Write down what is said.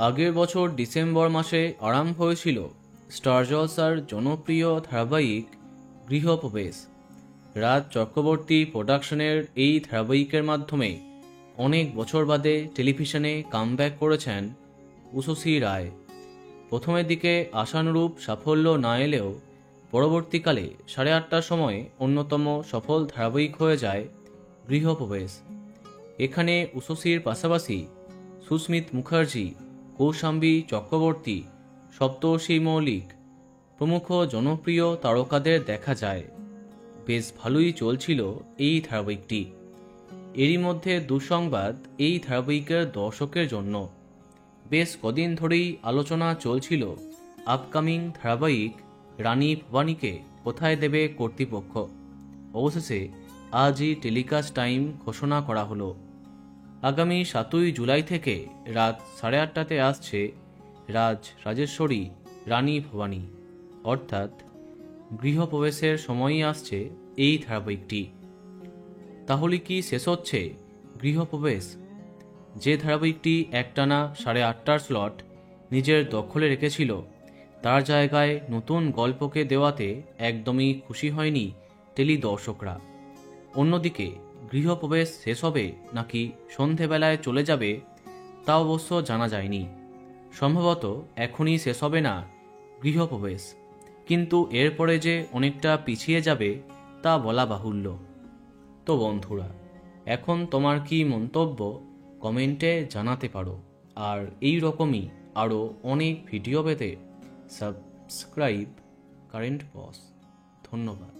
আগের বছর ডিসেম্বর মাসে আরম্ভ হয়েছিল স্টার জলসার জনপ্রিয় ধারাবাহিক গৃহপ্রবেশ। রাজ চক্রবর্তী প্রোডাকশনের এই ধারাবাহিকের মাধ্যমে অনেক বছর বাদে টেলিভিশনে কামব্যাক করেছেন উষসী রায়। প্রথমের দিকে আশানুরূপ সাফল্য না এলেও পরবর্তীকালে 8:30টার সময় অন্যতম সফল ধারাবাহিক হয়ে যায় গৃহপ্রবেশ। এখানে উষসীর পাশাপাশি সুস্মিত মুখার্জি, কৌশাম্বী চক্রবর্তী, সপ্তর্ষি মৌলিক প্রমুখ জনপ্রিয় তারকাদের দেখা যায়। বেশ ভালোই চলছিল এই ধারাবাহিকটি। এরই মধ্যে দুঃসংবাদ এই ধারাবাহিকের দর্শকের জন্য। বেশ কদিন ধরেই আলোচনা চলছিল আপকামিং ধারাবাহিক রানী ভবানীকে কোথায় দেবে কর্তৃপক্ষ। অবশেষে আজই টেলিকাস্ট টাইম ঘোষণা করা হলো। আগামী 7ই জুলাই থেকে রাত 8:30টাতে আসছে রাজেশ্বরী রানী ভবানী, অর্থাৎ গৃহপ্রবেশের সময়ই আসছে এই ধারাবাহিকটি। তাহলে কি শেষ হচ্ছে গৃহপ্রবেশ? যে ধারাবাহিকটি একটানা 8:30টার স্লট নিজের দখলে রেখেছিল, তার জায়গায় নতুন গল্পকে দেওয়াতে একদমই খুশি হয়নি টেলি দর্শকরা। অন্যদিকে গৃহপ্রবেশ শেষ হবে নাকি সন্ধেবেলায় চলে যাবে তা অবশ্য জানা যায়নি। সম্ভবত এখনই শেষ হবে না গৃহপ্রবেশ, কিন্তু এরপরে যে অনেকটা পিছিয়ে যাবে তা বলা বাহুল্য। তো বন্ধুরা, এখন তোমার কি মন্তব্য কমেন্টে জানাতে পারো। আর এই রকমই আরও অনেক ভিডিও পেতে সাবস্ক্রাইব কারেন্ট বস। ধন্যবাদ।